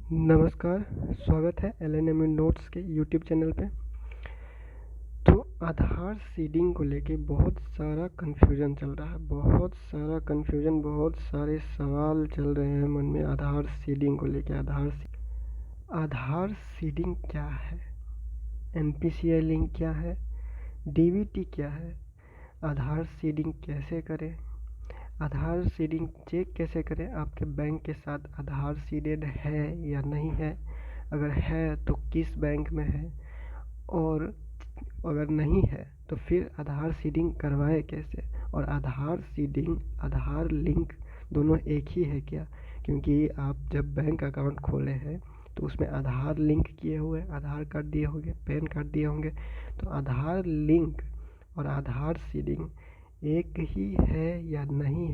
नमस्कार, स्वागत है LNM नोट्स के यूट्यूब चैनल पे। तो आधार सीडिंग को लेके बहुत सारा कन्फ्यूजन चल रहा है, बहुत सारे सवाल चल रहे हैं मन में आधार सीडिंग को लेके। आधार सीडिंग क्या है, NPCI लिंक क्या है, DBT क्या है, आधार सीडिंग कैसे करें, आधार सीडिंग चेक कैसे करें आपके बैंक के साथ आधार सीडेड है या नहीं है, अगर है तो किस बैंक में है, और अगर नहीं है तो फिर आधार सीडिंग करवाए कैसे, और आधार सीडिंग आधार लिंक दोनों एक ही है क्या, क्योंकि आप जब बैंक अकाउंट खोले हैं तो उसमें आधार लिंक किए हुए, आधार कार्ड दिए होंगे, पैन कार्ड दिए होंगे। तो आधार लिंक और आधार सीडिंग एक ही है या नहीं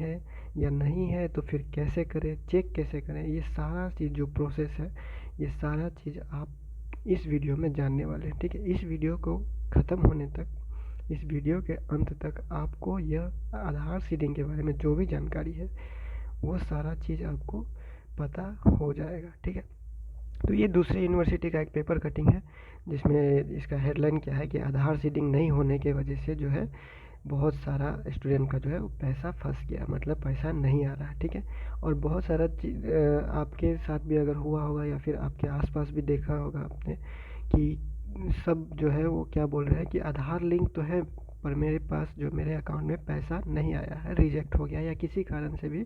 है तो फिर कैसे करें, चेक कैसे करें, ये सारा चीज़ जो प्रोसेस है, ये सारा चीज़ आप इस वीडियो में जानने वाले हैं। ठीक है, इस वीडियो को ख़त्म होने तक, इस वीडियो के अंत तक आपको यह आधार सीडिंग के बारे में जो भी जानकारी है वो सारा चीज़ आपको पता हो जाएगा। ठीक है, तो ये दूसरी यूनिवर्सिटी का एक पेपर कटिंग है जिसमें इसका हेडलाइन क्या है कि आधार सीडिंग नहीं होने के वजह से जो है बहुत सारा स्टूडेंट का जो है वो पैसा फंस गया, मतलब पैसा नहीं आ रहा है। ठीक है, और बहुत सारा चीज़ आपके साथ भी अगर हुआ होगा या फिर आपके आसपास भी देखा होगा आपने कि सब जो है वो क्या बोल रहे हैं कि आधार लिंक तो है पर मेरे पास जो मेरे अकाउंट में पैसा नहीं आया है, रिजेक्ट हो गया, या किसी कारण से भी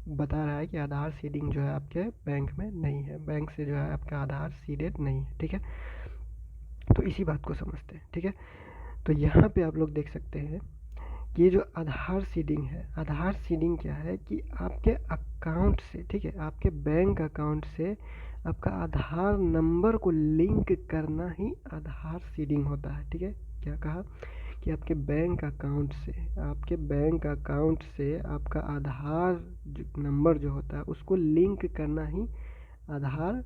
बता रहा है कि आधार सीडिंग जो है आपके बैंक में नहीं है, बैंक से जो है आपका आधार सीडेड नहीं है। ठीक है, तो इसी बात को समझते हैं। ठीक है, तो यहाँ पे आप लोग देख सकते हैं कि ये जो आधार सीडिंग है, आधार सीडिंग क्या है कि आपके अकाउंट से, ठीक है, आपके बैंक अकाउंट से आपका आधार नंबर को लिंक करना ही आधार सीडिंग होता है। ठीक है, क्या कहा कि आपके बैंक अकाउंट से आपका आधार नंबर जो होता है उसको लिंक करना ही आधार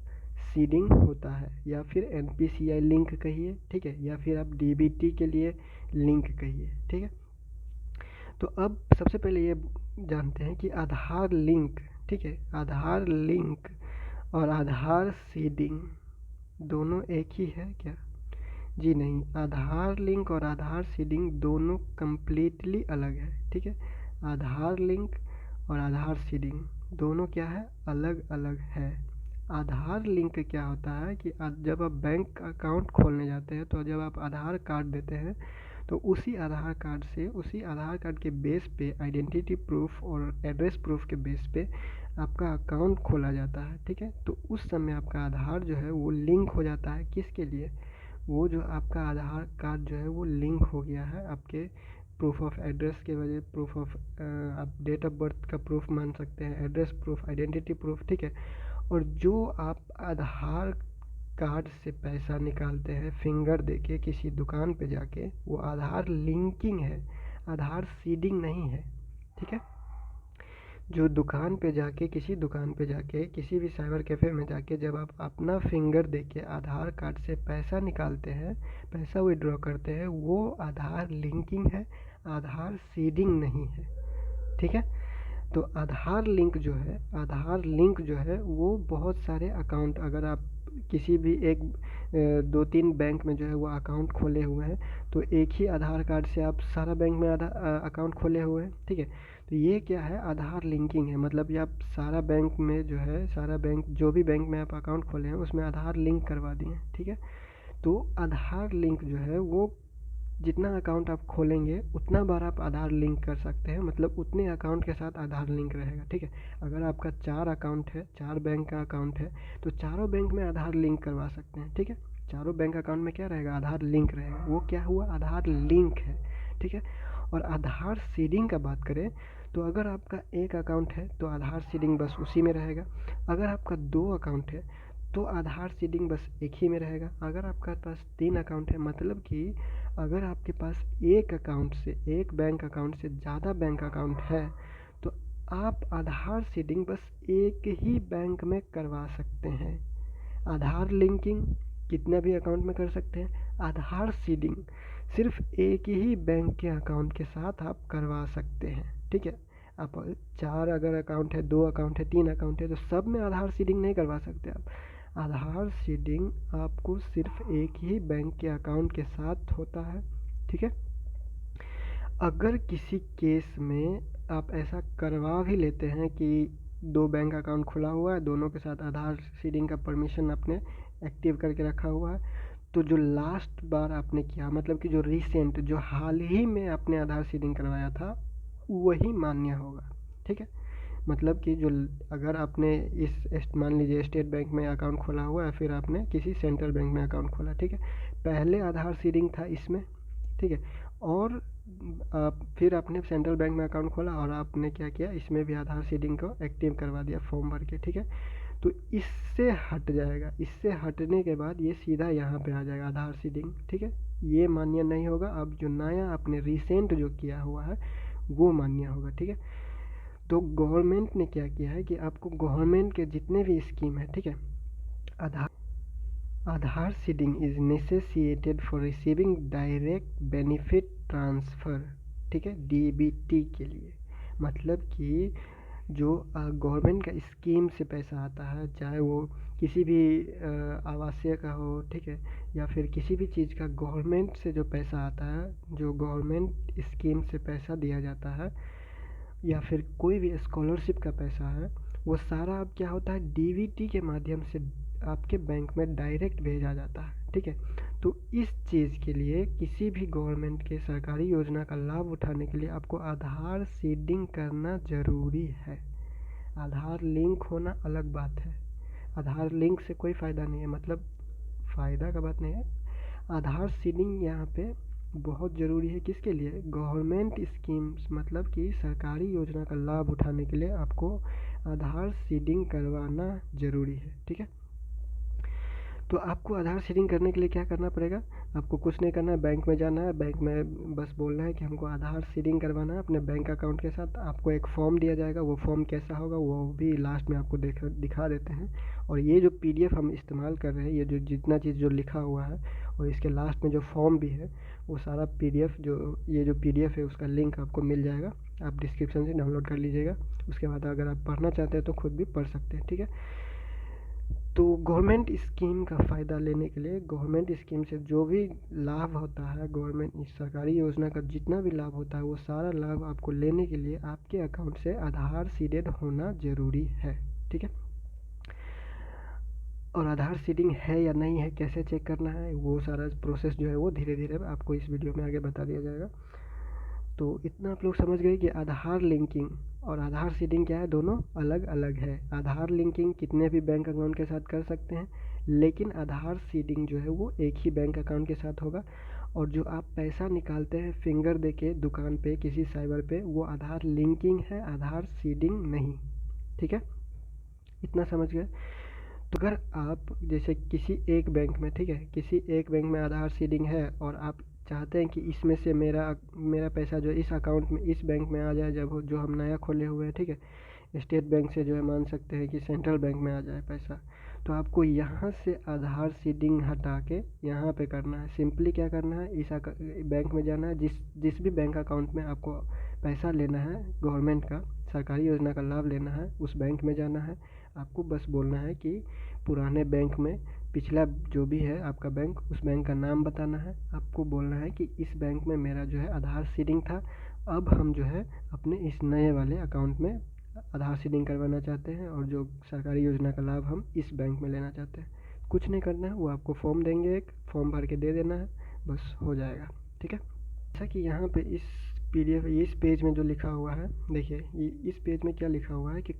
सीडिंग होता है, या फिर NPCI लिंक कहिए। ठीक है, या फिर आप DBT के लिए लिंक कहिए। ठीक है, तो अब सबसे पहले ये जानते हैं कि आधार लिंक, ठीक है, आधार लिंक और आधार सीडिंग दोनों एक ही है क्या? जी नहीं, आधार लिंक और आधार सीडिंग दोनों कम्प्लीटली अलग है। ठीक है, आधार लिंक और आधार सीडिंग दोनों क्या है, अलग अलग है। आधार लिंक क्या होता है कि जब आप बैंक अकाउंट खोलने जाते हैं तो जब आप आधार कार्ड देते हैं तो उसी आधार कार्ड के बेस पे आइडेंटिटी प्रूफ और एड्रेस प्रूफ के बेस पे आपका अकाउंट खोला जाता है। ठीक है, तो उस समय आपका आधार जो है वो लिंक हो जाता है, किसके लिए, वो जो आपका आधार कार्ड जो है वो लिंक हो गया है आपके प्रूफ ऑफ एड्रेस के वजह, प्रूफ ऑफ आप डेट ऑफ बर्थ का प्रूफ मान सकते हैं, एड्रेस प्रूफ, आइडेंटिटी प्रूफ। ठीक है, और जो आप आधार कार्ड से पैसा निकालते हैं फिंगर देके किसी दुकान पे जाके, वो आधार लिंकिंग है, आधार सीडिंग नहीं है। ठीक है, जो दुकान पे जाके किसी भी साइबर कैफ़े में जाके जब आप अपना फिंगर देके आधार कार्ड से पैसा निकालते हैं, पैसा विड्रॉ करते हैं, वो आधार लिंकिंग है, आधार सीडिंग नहीं है। ठीक है, तो आधार लिंक जो है वो बहुत सारे अकाउंट, अगर आप किसी भी एक 2-3 बैंक में जो है वो अकाउंट खोले हुए हैं तो एक ही आधार कार्ड से आप सारा बैंक में अकाउंट खोले हुए हैं। ठीक है, तो ये क्या है, आधार लिंकिंग है, मतलब ये आप सारा बैंक में जो है, सारा बैंक जो भी बैंक में आप अकाउंट खोले हैं उसमें आधार लिंक करवा दिए हैं। ठीक है, तो आधार लिंक जो है वो जितना अकाउंट आप खोलेंगे उतना बार आप आधार लिंक कर सकते हैं, मतलब उतने अकाउंट के साथ आधार लिंक रहेगा। ठीक है, अगर आपका 4 अकाउंट है, 4 बैंक का अकाउंट है तो चारों बैंक में आधार लिंक करवा सकते हैं। ठीक है, चारों बैंक अकाउंट में क्या रहेगा, आधार लिंक रहेगा, वो क्या हुआ, आधार लिंक है। ठीक है, और आधार सीडिंग का बात करें तो अगर आपका एक अकाउंट है तो आधार सीडिंग बस उसी में रहेगा, अगर आपका 2 अकाउंट है तो आधार सीडिंग बस एक ही में रहेगा, अगर आपके पास 3 अकाउंट है, मतलब कि अगर आपके पास एक बैंक अकाउंट से ज़्यादा बैंक अकाउंट है तो आप आधार सीडिंग बस एक ही बैंक में करवा सकते हैं। आधार लिंकिंग कितना भी अकाउंट में कर सकते हैं, आधार सीडिंग सिर्फ एक ही बैंक के अकाउंट के साथ आप करवा सकते हैं। ठीक है, आप 4 अगर अकाउंट है, 2 अकाउंट है, 3 अकाउंट है तो सब में आधार सीडिंग नहीं करवा सकते आप। आधार सीडिंग आपको सिर्फ एक ही बैंक के अकाउंट के साथ होता है, ठीक है। अगर किसी केस में आप ऐसा करवा भी लेते हैं कि 2 बैंक अकाउंट खुला हुआ है, दोनों के साथ आधार सीडिंग का परमिशन आपने एक्टिव करके रखा हुआ है, तो जो लास्ट बार आपने किया, मतलब कि जो रिसेंट, जो हाल ही में आपने आधार सीडिंग करवाया था, वही मान्य होगा, ठीक है। मतलब कि जो अगर आपने मान लीजिए स्टेट बैंक में अकाउंट खोला हुआ है, फिर आपने किसी सेंट्रल बैंक में अकाउंट खोला, ठीक है। पहले आधार सीडिंग था इसमें, ठीक है, और फिर आपने सेंट्रल बैंक में अकाउंट खोला और आपने क्या किया, इसमें भी आधार सीडिंग को एक्टिव करवा दिया फॉर्म भर के, ठीक है। तो इससे हट जाएगा, इससे हटने के बाद ये सीधा यहाँ पे आ जाएगा आधार सीडिंग, ठीक है। ये मान्य नहीं होगा। अब जो नया आपने रिसेंट जो किया हुआ है वो मान्य होगा, ठीक है। तो गवर्नमेंट ने क्या किया है कि आपको गवर्नमेंट के जितने भी स्कीम है, ठीक है, Aadhaar seeding is necessitated for receiving direct benefit transfer, ठीक है, डीबीटी के लिए। मतलब कि जो गवर्नमेंट का स्कीम से पैसा आता है, चाहे वो किसी भी आवासीय का हो, ठीक है, या फिर किसी भी चीज़ का गवर्नमेंट से जो पैसा आता है, जो गवर्नमेंट स्कीम से पैसा दिया जाता है, या फिर कोई भी स्कॉलरशिप का पैसा है, वो सारा अब क्या होता है, डीबीटी के माध्यम से आपके बैंक में डायरेक्ट भेजा जाता है, ठीक है। तो इस चीज़ के लिए किसी भी गवर्नमेंट के सरकारी योजना का लाभ उठाने के लिए आपको आधार सीडिंग करना ज़रूरी है। आधार लिंक होना अलग बात है, आधार लिंक से कोई फ़ायदा नहीं है, मतलब फ़ायदा का बात नहीं है। आधार सीडिंग यहाँ पे बहुत ज़रूरी है, किसके लिए, गवर्नमेंट स्कीम्स, मतलब कि सरकारी योजना का लाभ उठाने के लिए आपको आधार सीडिंग करवाना ज़रूरी है, ठीक है। तो आपको आधार सीडिंग करने के लिए क्या करना पड़ेगा, आपको कुछ नहीं करना है, बैंक में जाना है, बैंक में बस बोलना है कि हमको आधार सीडिंग करवाना है अपने बैंक अकाउंट के साथ। आपको एक फॉर्म दिया जाएगा, वो फॉर्म कैसा होगा वो भी लास्ट में आपको दिखा देते हैं। और ये जो PDF हम इस्तेमाल कर रहे हैं, ये जो जितना चीज़ जो लिखा हुआ है और इसके लास्ट में जो फॉर्म भी है, वो सारा PDF ये जो PDF है उसका लिंक आपको मिल जाएगा, आप डिस्क्रिप्शन से डाउनलोड कर लीजिएगा। उसके बाद अगर आप पढ़ना चाहते हैं तो खुद भी पढ़ सकते हैं, ठीक है। तो गवर्नमेंट स्कीम का फ़ायदा लेने के लिए, गवर्नमेंट स्कीम से जो भी लाभ होता है, गवर्नमेंट सरकारी योजना का जितना भी लाभ होता है, वो सारा लाभ आपको लेने के लिए आपके अकाउंट से आधार सीडेड होना ज़रूरी है, ठीक है। और आधार सीडिंग है या नहीं है, कैसे चेक करना है, वो सारा प्रोसेस जो है वो धीरे धीरे आपको इस वीडियो में आगे बता दिया जाएगा। तो इतना आप लोग समझ गए कि आधार लिंकिंग और आधार सीडिंग क्या है, दोनों अलग अलग है। आधार लिंकिंग कितने भी बैंक अकाउंट के साथ कर सकते हैं, लेकिन आधार सीडिंग जो है वो एक ही बैंक अकाउंट के साथ होगा। और जो आप पैसा निकालते हैं फिंगर दे के दुकान पे, किसी साइबर पे, वो आधार लिंकिंग है, आधार सीडिंग नहीं, ठीक है। इतना समझ गए। तो अगर आप जैसे किसी एक बैंक में, ठीक है, किसी एक बैंक में आधार सीडिंग है और आप चाहते हैं कि इसमें से मेरा पैसा जो इस अकाउंट में इस बैंक में आ जाए, जब जो हम नया खोले हुए हैं, ठीक है, स्टेट बैंक से जो है मान सकते हैं कि सेंट्रल बैंक में आ जाए पैसा, तो आपको यहाँ से आधार सीडिंग हटा के यहाँ पे करना है। सिंपली क्या करना है, इस बैंक में जाना है, जिस भी बैंक अकाउंट में आपको पैसा लेना है, गवर्नमेंट का सरकारी योजना का लाभ लेना है, उस बैंक में जाना है। आपको बस बोलना है कि पुराने बैंक में पिछला जो भी है आपका बैंक, उस बैंक का नाम बताना है। आपको बोलना है कि इस बैंक में मेरा जो है आधार सीडिंग था, अब हम जो है अपने इस नए वाले अकाउंट में आधार सीडिंग करवाना चाहते हैं और जो सरकारी योजना का लाभ हम इस बैंक में लेना चाहते हैं। कुछ नहीं करना है, वो आपको फॉर्म देंगे, एक फॉर्म भर के दे देना है, बस हो जाएगा, ठीक है। जैसा कि यहाँ पे इस PDF इस पेज में जो लिखा हुआ है, देखिए इस पेज में क्या लिखा हुआ है कि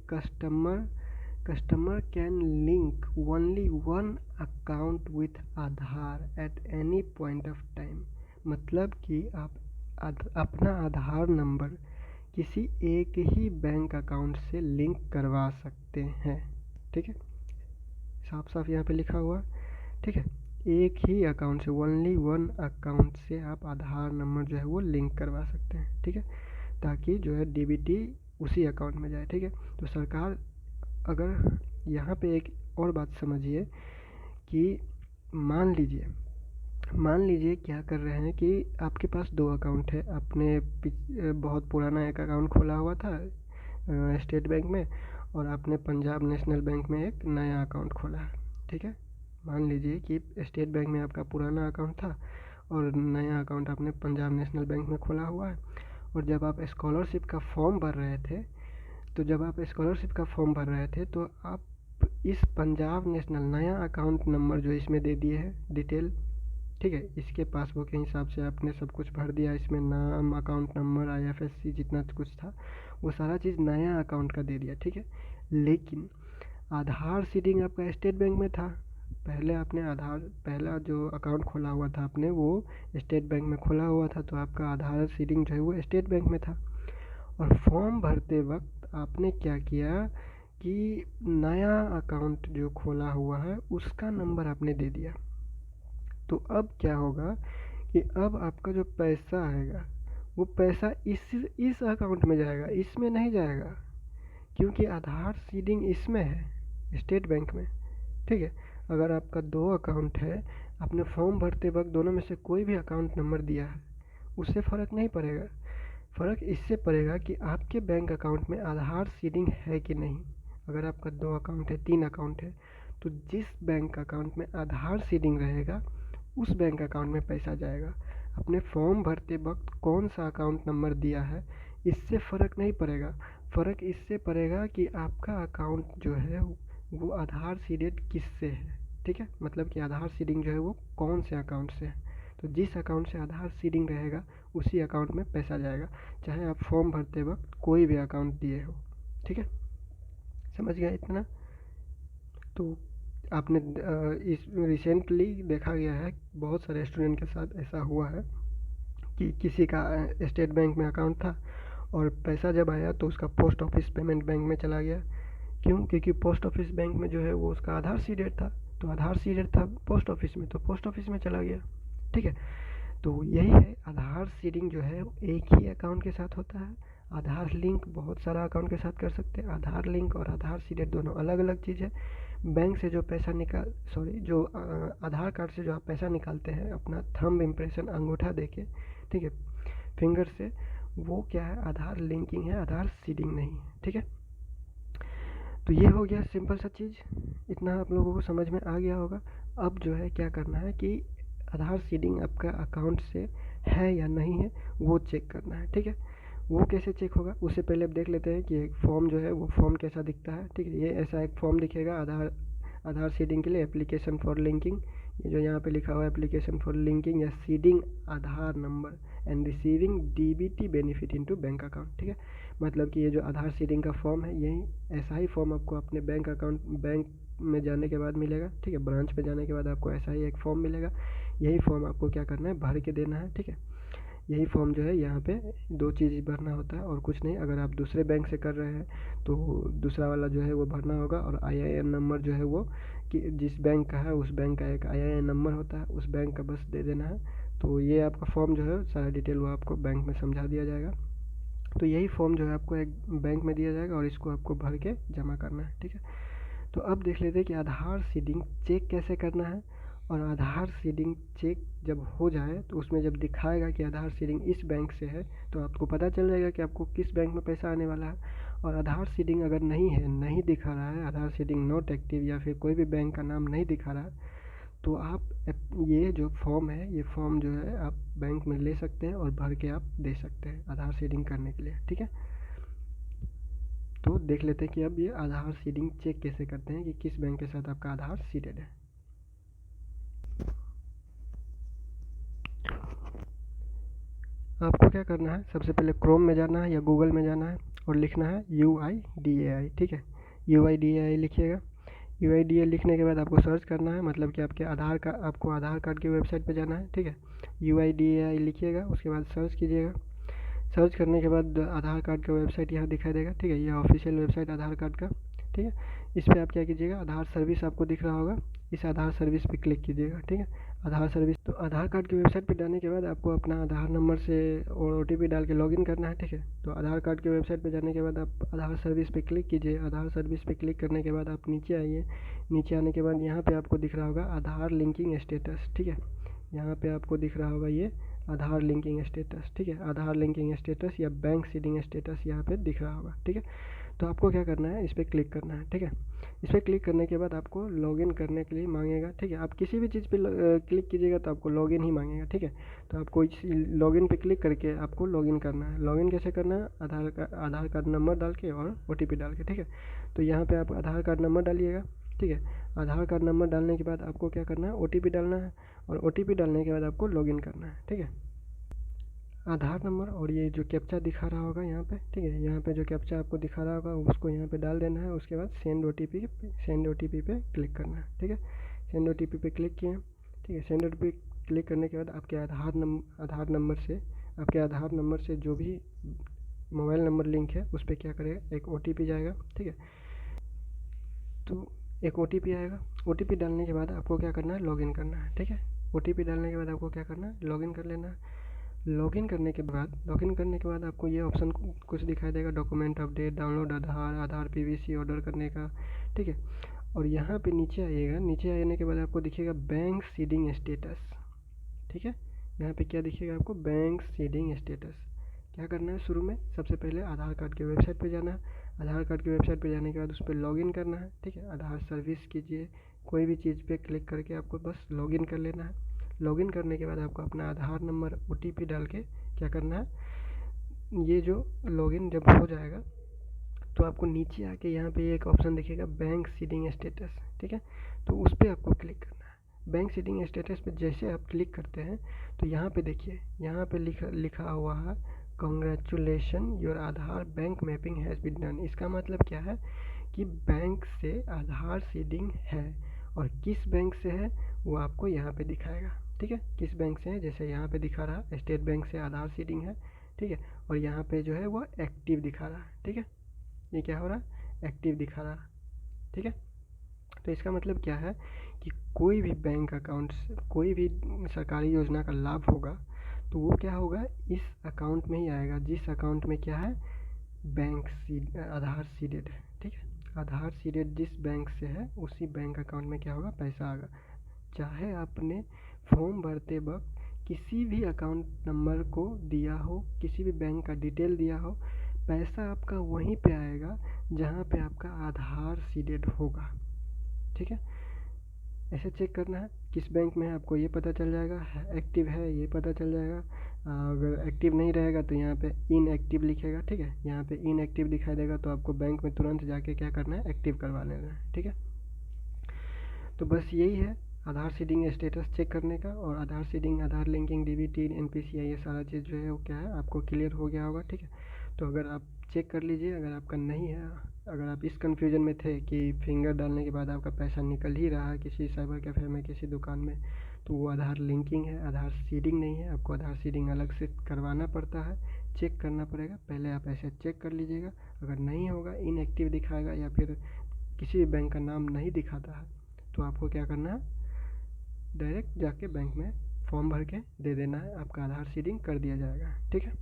customer can link only one account with Aadhaar at any point of time. मतलब कि आप अपना आधार नंबर किसी एक ही बैंक अकाउंट से लिंक करवा सकते हैं, ठीक है, साफ साफ यहाँ पे लिखा हुआ, ठीक है। एक ही अकाउंट से, ओनली वन अकाउंट से आप आधार नंबर जो है वो लिंक करवा सकते हैं, ठीक है, ताकि जो है DBT उसी अकाउंट में जाए, ठीक है। तो सरकार, अगर यहाँ पे एक और बात समझिए कि मान लीजिए क्या कर रहे हैं कि आपके पास 2 अकाउंट है, आपने बहुत पुराना एक अकाउंट खोला हुआ था स्टेट बैंक में, और आपने पंजाब नेशनल बैंक में एक नया अकाउंट खोला है, ठीक है। मान लीजिए कि स्टेट बैंक में आपका पुराना अकाउंट था और नया अकाउंट आपने पंजाब नेशनल बैंक में खोला हुआ है, और जब आप स्कॉलरशिप का फॉर्म भर रहे थे तो आप इस पंजाब नेशनल नया अकाउंट नंबर जो इसमें दे दिए है डिटेल, ठीक है, इसके पासबुक के हिसाब से आपने सब कुछ भर दिया, इसमें नाम, अकाउंट नंबर, IFSC जितना कुछ था वो सारा चीज़ नया अकाउंट का दे दिया, ठीक है। लेकिन आधार सीडिंग आपका स्टेट बैंक में था। पहला जो अकाउंट खोला हुआ था आपने वो स्टेट बैंक में खोला हुआ था, तो आपका आधार सीडिंग जो है वो स्टेट बैंक में था। और फॉर्म भरते वक्त आपने क्या किया कि नया अकाउंट जो खोला हुआ है उसका नंबर आपने दे दिया। तो अब क्या होगा कि अब आपका जो पैसा आएगा वो पैसा इस अकाउंट में जाएगा, इसमें नहीं जाएगा, क्योंकि आधार सीडिंग इसमें है स्टेट बैंक में, ठीक है। अगर आपका 2 अकाउंट है, आपने फॉर्म भरते वक्त दोनों में से कोई भी अकाउंट नंबर दिया है, उससे फ़र्क नहीं पड़ेगा। फ़र्क इससे पड़ेगा कि आपके बैंक अकाउंट में आधार सीडिंग है कि नहीं। अगर आपका 2 अकाउंट है, 3 अकाउंट है, तो जिस बैंक अकाउंट में आधार सीडिंग रहेगा उस बैंक अकाउंट में पैसा जाएगा। अपने फॉर्म भरते वक्त कौन सा अकाउंट नंबर दिया है इससे फ़र्क नहीं पड़ेगा। फ़र्क इससे पड़ेगा कि आपका अकाउंट जो है वो आधार सीडेड किससे है, ठीक है। मतलब कि आधार सीडिंग जो है वो कौन से अकाउंट से है। तो जिस अकाउंट से आधार सीडिंग रहेगा उसी अकाउंट में पैसा जाएगा, चाहे आप फॉर्म भरते वक्त कोई भी अकाउंट दिए हो, ठीक है। समझ गया इतना? तो आपने इस रिसेंटली देखा गया है बहुत सारे स्टूडेंट के साथ ऐसा हुआ है कि किसी का स्टेट बैंक में अकाउंट था और पैसा जब आया तो उसका पोस्ट ऑफिस पेमेंट बैंक में चला गया। क्यों? क्योंकि पोस्ट ऑफिस बैंक में जो है वो उसका आधार सीडेड था, तो आधार सीडेड था पोस्ट ऑफिस में, तो पोस्ट ऑफिस में चला गया, ठीक है। तो यही है, आधार सीडिंग जो है एक ही अकाउंट के साथ होता है। आधार लिंक बहुत सारा अकाउंट के साथ कर सकते हैं। आधार लिंक और आधार सीडेड दोनों अलग अलग चीज़ है। बैंक से जो पैसा जो आधार कार्ड से जो आप पैसा निकालते हैं अपना थंब इम्प्रेशन अंगूठा देके, ठीक है, फिंगर से, वो क्या है, आधार लिंकिंग है, आधार सीडिंग नहीं है, ठीक है। तो ये हो गया सिंपल सा चीज़, इतना आप लोगों को समझ में आ गया होगा। अब जो है क्या करना है कि आधार सीडिंग आपका अकाउंट से है या नहीं है वो चेक करना है, ठीक है। वो कैसे चेक होगा उससे पहले अब देख लेते हैं कि एक फॉर्म जो है वो फॉर्म कैसा दिखता है, ठीक है। ये ऐसा एक फॉर्म दिखेगा आधार सीडिंग के लिए, एप्लीकेशन फॉर लिंकिंग, ये जो यहाँ पे लिखा हुआ है एप्लीकेशन फॉर लिंकिंग या seeding Aadhaar number and receiving DBT benefit into bank account, ठीक है। मतलब कि ये जो आधार सीडिंग का फॉर्म है यही ऐसा ही फॉर्म आपको अपने बैंक में जाने के बाद मिलेगा, ठीक है। ब्रांच पे जाने के बाद आपको ऐसा ही एक फॉर्म मिलेगा। यही फॉर्म आपको क्या करना है, भर के देना है, ठीक है। यही फॉर्म जो है यहाँ पे 2 चीज़ भरना होता है और कुछ नहीं। अगर आप दूसरे बैंक से कर रहे हैं तो दूसरा वाला जो है वो भरना होगा, और IIN नंबर जो है वो कि जिस बैंक का है उस बैंक का एक IIN नंबर होता है, उस बैंक का बस दे देना है। तो ये आपका फॉर्म जो है सारा डिटेल वो आपको बैंक में समझा दिया जाएगा। तो यही फॉर्म जो है आपको एक बैंक में दिया जाएगा और इसको आपको भर के जमा करना है, ठीक है। तो अब देख लेते हैं कि आधार सीडिंग चेक कैसे करना है। और आधार सीडिंग चेक जब हो जाए तो उसमें जब दिखाएगा कि आधार सीडिंग इस बैंक से है तो आपको पता चल जाएगा कि आपको किस बैंक में पैसा आने वाला है। और आधार सीडिंग अगर नहीं है, नहीं दिखा रहा है, आधार सीडिंग नॉट एक्टिव या फिर कोई भी बैंक का नाम नहीं दिखा रहा है, तो आप ये जो फॉर्म है ये फॉर्म जो है आप बैंक में ले सकते हैं और भर के आप दे सकते हैं आधार सीडिंग करने के लिए, ठीक है। तो देख लेते हैं कि अब ये आधार सीडिंग चेक कैसे करते हैं कि किस बैंक के साथ आपका आधार सीडेड है। आपको क्या करना है, सबसे पहले क्रोम में जाना है या गूगल में जाना है और लिखना है UIDAI, ठीक है। UIDAI लिखिएगा। UIDAI लिखने के बाद आपको सर्च करना है, मतलब कि आपको आधार कार्ड की वेबसाइट पे जाना है, ठीक है। UIDAI लिखिएगा, उसके बाद सर्च कीजिएगा। सर्च करने के बाद आधार कार्ड का वेबसाइट यहाँ दिखाई देगा, ठीक है। यह ऑफिशियल वेबसाइट आधार कार्ड का, ठीक है। इस पर आप क्या कीजिएगा, आधार सर्विस आपको दिख रहा होगा, इस आधार सर्विस पे क्लिक कीजिएगा, ठीक है। आधार सर्विस, तो आधार कार्ड की वेबसाइट पे जाने के बाद आपको अपना आधार नंबर से और OTP डाल के लॉगिन करना है, ठीक है। तो आधार कार्ड की वेबसाइट पे जाने के बाद आप आधार सर्विस पे क्लिक कीजिए। आधार सर्विस पे क्लिक करने के बाद आप नीचे आइए। नीचे आने के बाद यहाँ पे आपको दिख रहा होगा आधार लिंकिंग स्टेटस, ठीक है। यहाँ पे आपको दिख रहा होगा ये आधार लिंकिंग स्टेटस, ठीक है। आधार लिंकिंग स्टेटस या बैंक सीडिंग स्टेटस यहाँ पे दिख रहा होगा, ठीक है। तो आपको क्या करना है, इस पर क्लिक करना है, ठीक है। इस पर क्लिक करने के बाद आपको लॉगिन करने के लिए मांगेगा, ठीक है। आप किसी भी चीज़ पे क्लिक कीजिएगा तो आपको लॉगिन ही मांगेगा, ठीक है। तो आपको लॉगिन पे क्लिक करके आपको लॉगिन करना है। लॉगिन कैसे करना है, आधार कार्ड नंबर डाल के और OTP डाल के, ठीक है। तो यहाँ पे आप आधार कार्ड नंबर डालिएगा, ठीक है। आधार कार्ड नंबर डालने के बाद आपको क्या करना है, OTP डालना है, और OTP डालने के बाद आपको लॉगिन करना है, ठीक है। आधार नंबर और ये जो कैप्चा दिखा रहा होगा यहाँ पे, ठीक है, यहाँ पे जो कैप्चा आपको दिखा रहा होगा उसको यहाँ पे डाल देना है। उसके बाद सेंड OTP पे क्लिक करना है, ठीक है। सेंड OTP पे क्लिक किए, ठीक है। सेंड OTP क्लिक करने के बाद आपके आधार नंबर से जो भी मोबाइल नंबर लिंक है उस पर क्या करेगा, एक OTP जाएगा, ठीक है। तो एक OTP आएगा। OTP डालने के बाद आपको क्या करना है, लॉगिन करना है, ठीक है। OTP डालने के बाद आपको क्या करना है, लॉगिन कर लेना है। लॉगिन करने के बाद आपको ये ऑप्शन कुछ दिखाई देगा, डॉक्यूमेंट अपडेट, डाउनलोड आधार PVC ऑर्डर करने का, ठीक है। और यहाँ पे नीचे आइएगा, नीचे आने के बाद आपको दिखेगा बैंक सीडिंग स्टेटस, ठीक है। यहाँ पे क्या दिखेगा आपको, बैंक सीडिंग स्टेटस। क्या करना है, शुरू में सबसे पहले आधार कार्ड के वेबसाइट पे जाना है। आधार कार्ड के वेबसाइट पे जाने के बाद उस पर लॉगिन करना है, ठीक है। आधार सर्विस कीजिए, कोई भी चीज़ पे क्लिक करके आपको बस लॉगिन कर लेना है। लॉगिन करने के बाद आपको अपना आधार नंबर OTP डाल के क्या करना है, ये जो लॉगिन जब हो जाएगा तो आपको नीचे आके यहाँ पे एक ऑप्शन दिखेगा बैंक सीडिंग स्टेटस, ठीक है। तो उस पर आपको क्लिक करना है। बैंक सीडिंग स्टेटस पे जैसे आप क्लिक करते हैं तो यहाँ पे देखिए, यहाँ पे लिखा हुआ है congratulation your Aadhaar bank mapping has been done. इसका मतलब क्या है कि बैंक से आधार सीडिंग है, और किस बैंक से है वो आपको यहाँ पे दिखाएगा, ठीक है। किस बैंक से है, जैसे यहाँ पे दिखा रहा है स्टेट बैंक से आधार सीडिंग है, ठीक है। और यहाँ पे जो है वो एक्टिव दिखा रहा है, ठीक है। ये क्या हो रहा है, एक्टिव दिखा रहा है, ठीक है। तो इसका मतलब क्या है कि कोई भी बैंक अकाउंट से कोई भी सरकारी योजना का लाभ होगा तो वो क्या होगा, इस अकाउंट में ही आएगा जिस अकाउंट में क्या है, आधार सीडेड है, ठीक है। आधार सीडेड जिस बैंक से है उसी बैंक अकाउंट में क्या होगा, पैसा आएगा। चाहे आपने फॉर्म भरते वक्त किसी भी अकाउंट नंबर को दिया हो, किसी भी बैंक का डिटेल दिया हो, पैसा आपका वहीं पे आएगा जहाँ पे आपका आधार सीडेड होगा, ठीक है। ऐसे चेक करना है किस बैंक में है, आपको ये पता चल जाएगा, एक्टिव है ये पता चल जाएगा। अगर एक्टिव नहीं रहेगा तो यहाँ पे इनएक्टिव लिखेगा, ठीक है। यहाँ पे इनएक्टिव दिखाई देगा तो आपको बैंक में तुरंत जाके क्या करना है, एक्टिव करवा लेना है, ठीक है। तो बस यही है आधार सीडिंग स्टेटस चेक करने का, और आधार सीडिंग, आधार लिंकिंग, DBT, NPCI, ये सारा चीज़ जो है वो क्या है आपको क्लियर हो गया होगा, ठीक है। तो अगर आप चेक कर लीजिए, अगर आपका नहीं है, अगर आप इस कन्फ्यूजन में थे कि फिंगर डालने के बाद आपका पैसा निकल ही रहा है किसी साइबर कैफ़े में, किसी दुकान में, तो वो आधार लिंकिंग है, आधार सीडिंग नहीं है। आपको आधार सीडिंग अलग से करवाना पड़ता है, चेक करना पड़ेगा। पहले आप ऐसे चेक कर लीजिएगा, अगर नहीं होगा, इनएक्टिव दिखाएगा या फिर किसी भी बैंक का नाम नहीं दिखाता है, तो आपको क्या करना है, डायरेक्ट जाके बैंक में फॉर्म भर के दे देना है, आपका आधार सीडिंग कर दिया जाएगा, ठीक है।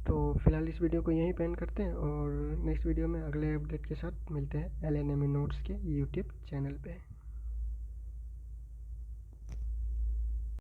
तो फिलहाल इस वीडियो को यहीं पे एंड करते हैं, और नेक्स्ट वीडियो में अगले अपडेट के साथ मिलते हैं LNME नोट्स के YouTube चैनल पे।